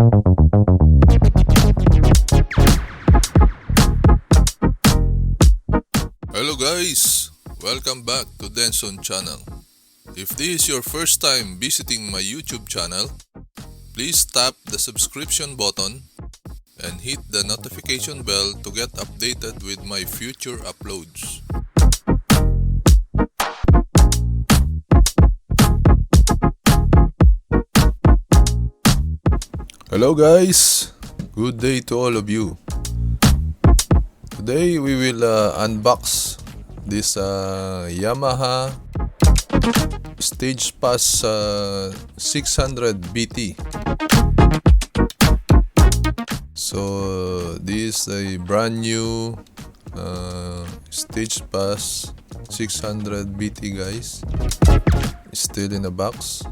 Hello guys! Welcome back to Denson channel. If this is your first time visiting my YouTube channel, please tap the subscription button and hit the notification bell to get updated with my future uploads. Hello guys! Good day to all of you. Today we will unbox this Yamaha Stagepas 600 BT. So this is a brand new Stagepas 600 BT, guys. It's still in a box.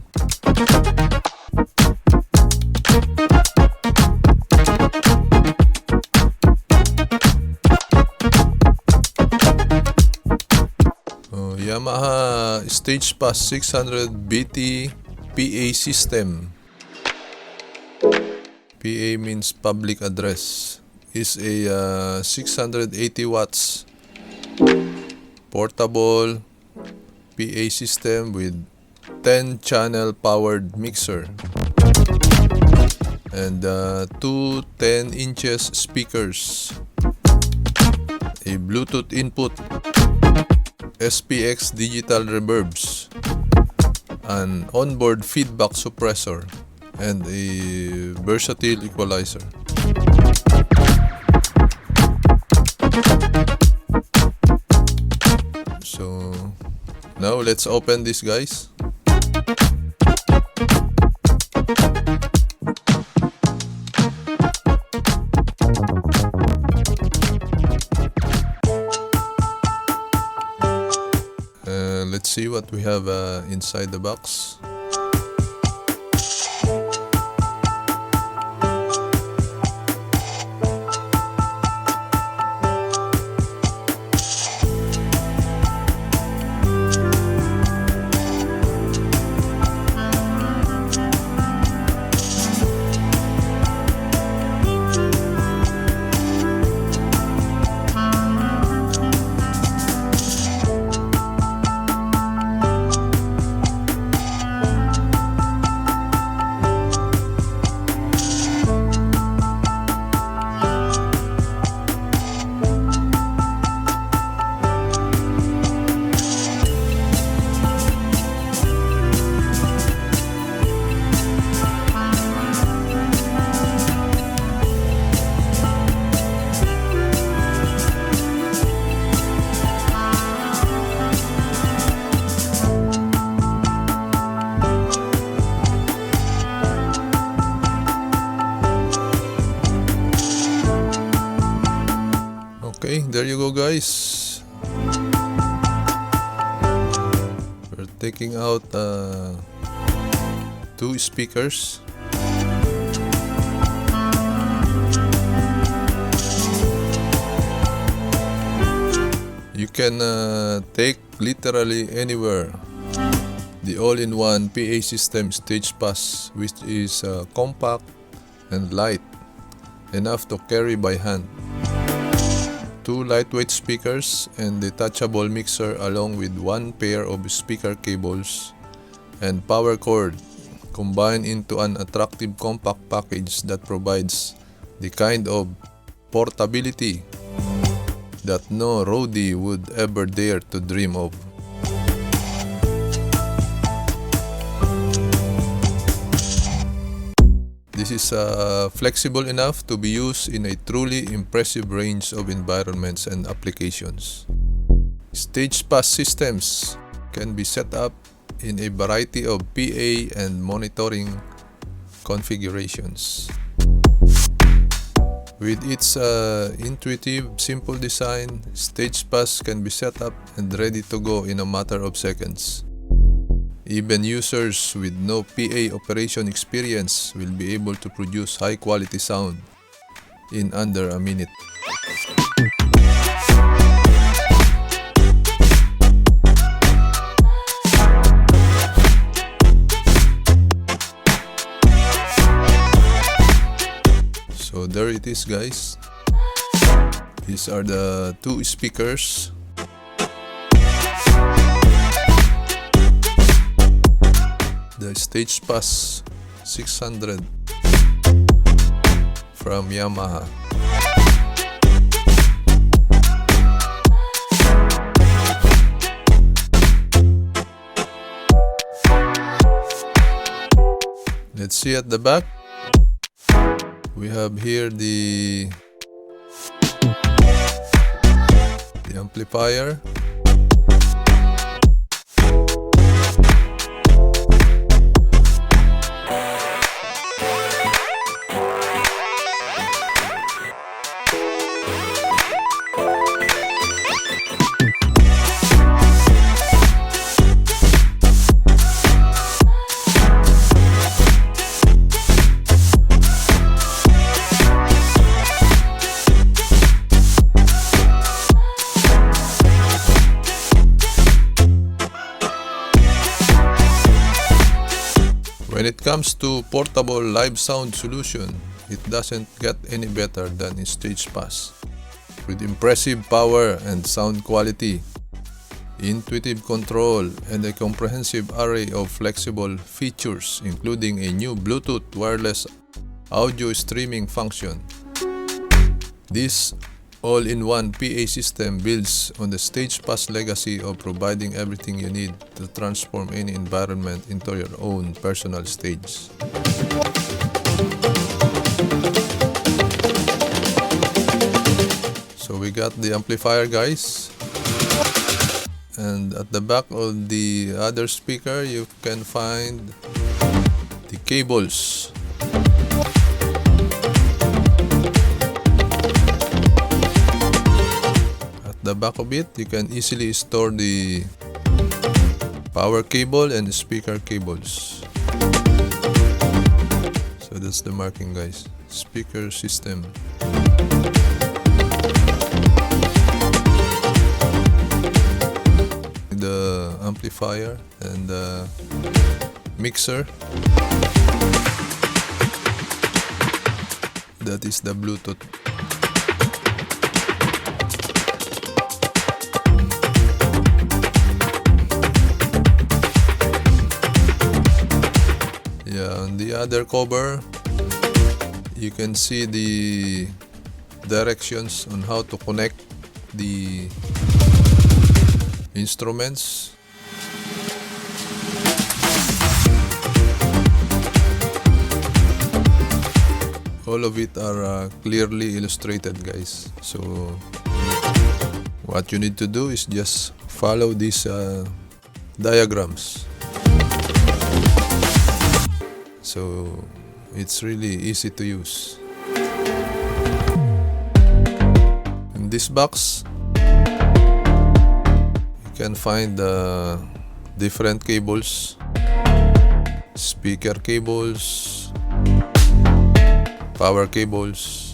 Yamaha Stagepas 600 BT PA system. PA means public address. Is a 680 watts portable PA system with 10 channel powered mixer and two 10 inches speakers, a Bluetooth input, SPX digital reverbs, an onboard feedback suppressor, and a versatile equalizer. So now let's open this, guys. Let's see what we have inside the box. Okay, there you go, guys. We're taking out two speakers. You can take literally anywhere the all-in-one PA system Stagepas, which is compact and light, enough to carry by hand. Two lightweight speakers and detachable mixer along with one pair of speaker cables and power cord combined into an attractive compact package that provides the kind of portability that no roadie would ever dare to dream of. This is flexible enough to be used in a truly impressive range of environments and applications. Stagepas systems can be set up in a variety of PA and monitoring configurations. With its intuitive, simple design, Stagepas can be set up and ready to go in a matter of seconds. Even users with no PA operation experience will be able to produce high-quality sound in under a minute. there it is, guys. These are the two speakers. The Stagepas 600 from Yamaha. Let's see at the back. We have here the amplifier. When it comes to portable live sound solution, it doesn't get any better than in Stagepas. With impressive power and sound quality, intuitive control, and a comprehensive array of flexible features, including a new Bluetooth wireless audio streaming function. This all-in-one PA system builds on the Stagepas legacy of providing everything you need to transform any environment into your own personal stage. So we got the amplifier, guys, and at the back of the other speaker you can find the cables. The back of it, you can easily store the power cable and the speaker cables. So that's the marking, guys. Speaker system. The amplifier and the mixer. That is the Bluetooth. On the other cover, you can see the directions on how to connect the instruments. All of it are clearly illustrated, guys. So what you need to do is just follow these diagrams. So it's really easy to use. In this box, you can find different cables, speaker cables, power cables.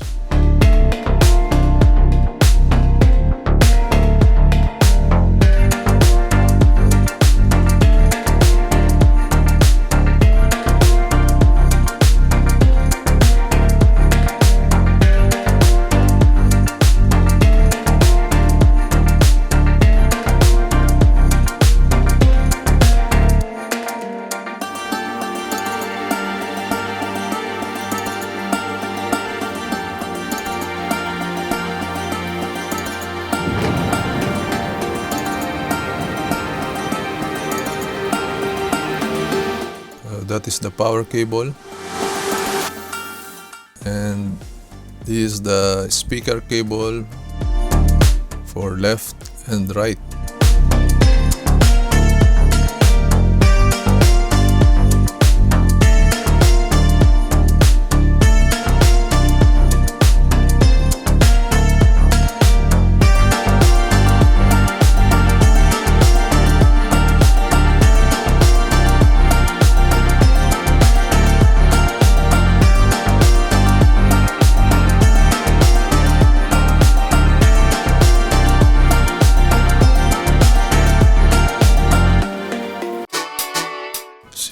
That is the power cable, and this is the speaker cable for left and right.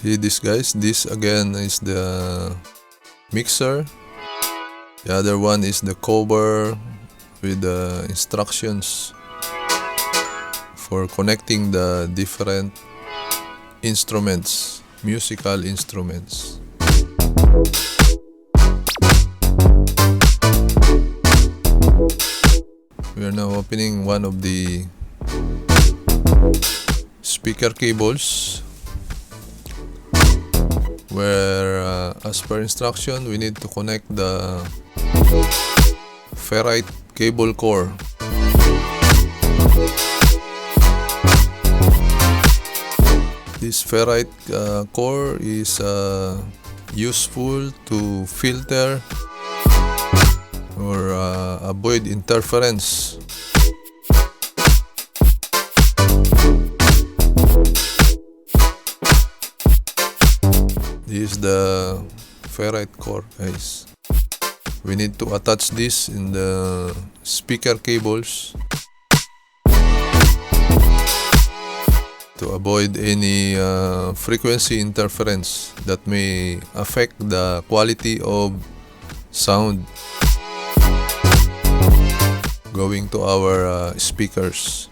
See this, guys, this again is the mixer, The other one is the cover with the instructions for connecting the different instruments, musical instruments. We are now opening one of the speaker cables, where as per instruction we need to connect the ferrite cable core. This ferrite core is useful to filter or avoid interference. This is the ferrite core, guys. We need to attach this in the speaker cables to avoid any frequency interference that may affect the quality of sound going to our speakers.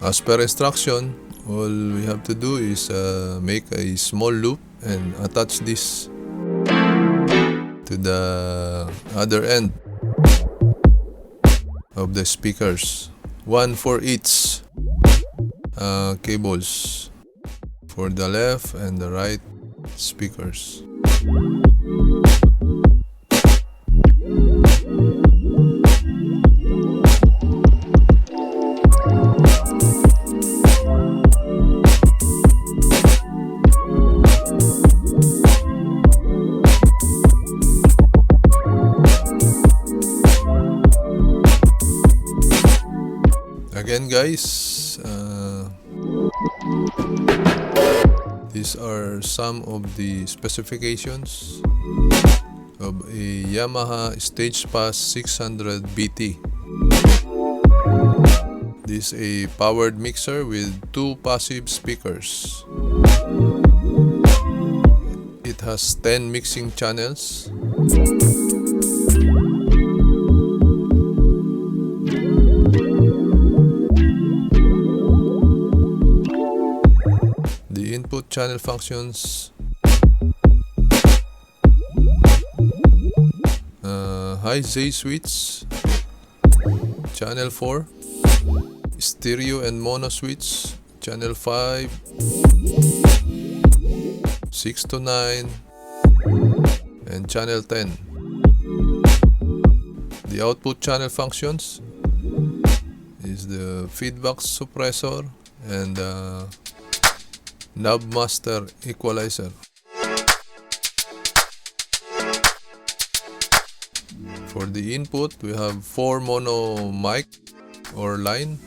As per instruction, all we have to do is make a small loop and attach this to the other end of the speakers. One for each cables, for the left and the right speakers. Again, guys, these are some of the specifications of a Yamaha Stagepas 600 BT. This is a powered mixer with 2 passive speakers. It has 10 mixing channels. The input channel functions high Z switch, channel 4, stereo and mono switch, channel 5, 6 to 9, and channel 10. The output channel functions is the feedback suppressor and knob master equalizer. For the input, we have 4 mono mic or line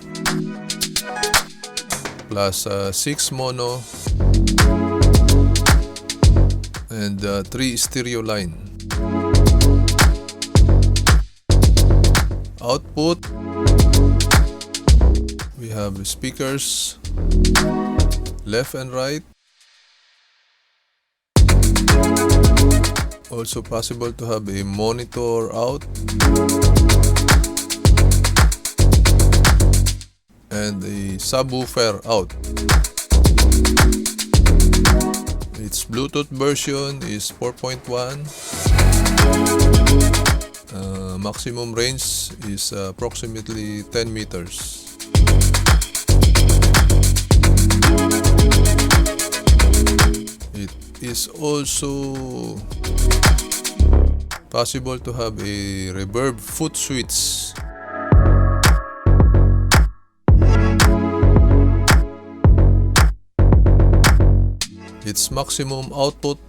plus 6 mono and 3 stereo line. Output, we have speakers left and right. Also possible to have a monitor out and a subwoofer out. Its Bluetooth version is 4.1. Maximum range is approximately 10 meters. It is also possible to have a reverb foot switch. Its maximum output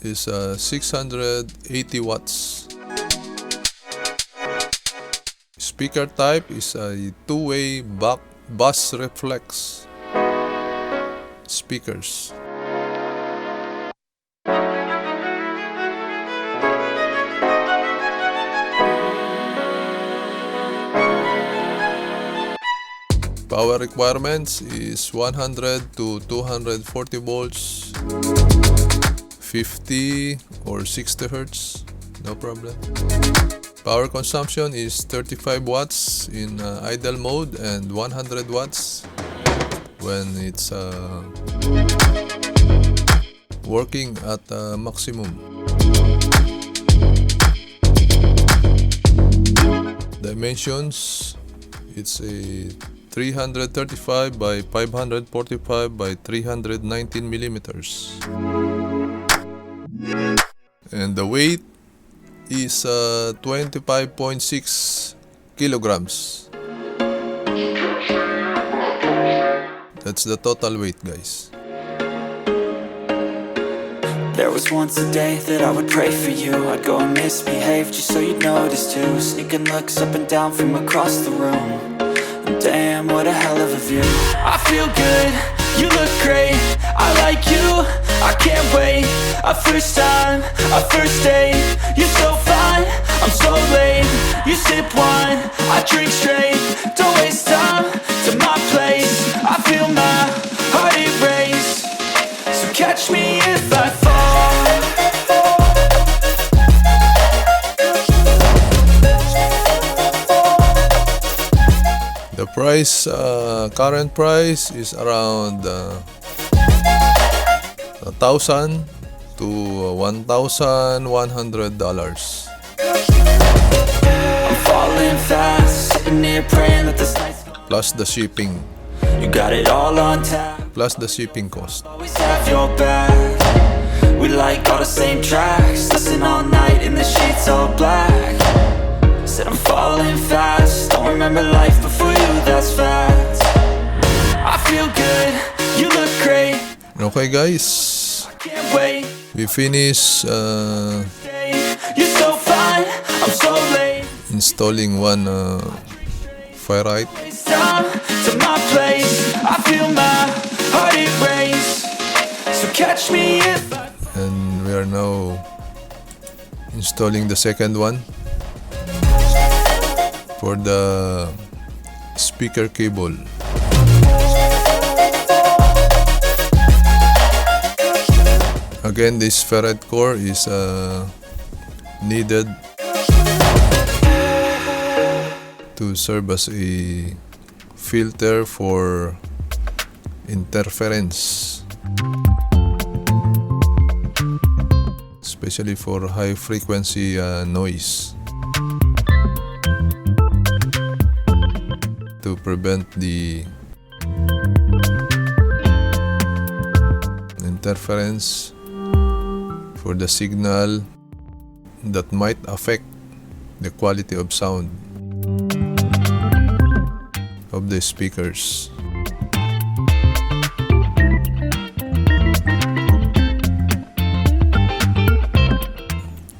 is 680 watts. Speaker type is a two-way bass reflex speakers. Power requirements is 100 to 240 volts, 50 or 60 hertz, no problem. Power consumption is 35 watts in idle mode and 100 watts when it's working at maximum. Dimensions, it's a 335 by 545 by 319 millimeters. And the weight is 25.6 kilograms. That's the total weight, guys. There was once a day that I would pray for you. I'd go and misbehave just so you'd notice too. Sneaking looks up and down from across the room. Damn, what a hell of a view. I feel good, you look great. I like you, I can't wait. A first time, a first date. You're so fine, I'm so late. You sip wine, I drink straight. Don't waste time to my place. I feel my heart erase. So catch me if I fall. The price, current price is around $1,000 to $1,100. I'm falling fast, sitting here praying that this night's gonna Plus the shipping, You got it all on tap, plus the shipping cost. always have your back. We like all the same tracks, listen all night in the sheets all black. Said I'm falling fast, don't remember life before you, that's fact. I feel good, you look great. Okay guys, I can't wait. we finish You're so fine, I'm so late. installing one Firelight. It's time to my place. I feel my heart erase. So catch me if I And we are now installing the second one for the speaker cable. Again, this ferrite core is needed to serve as a filter for interference, especially for high frequency noise, to prevent the interference for the signal that might affect the quality of sound of the speakers.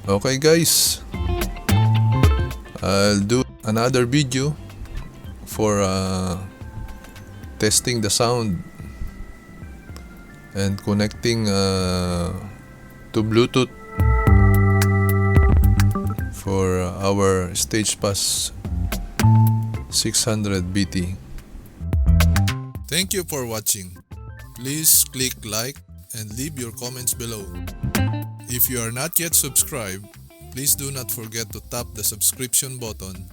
Okay guys, I'll do another video for testing the sound and connecting to Bluetooth for our Stagepas 600 BT. Thank you for watching. Please click like and leave your comments below. If you are not yet subscribed, please do not forget to tap the subscription button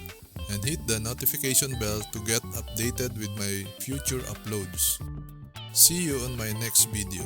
and hit the notification bell to get updated with my future uploads. See you on my next video.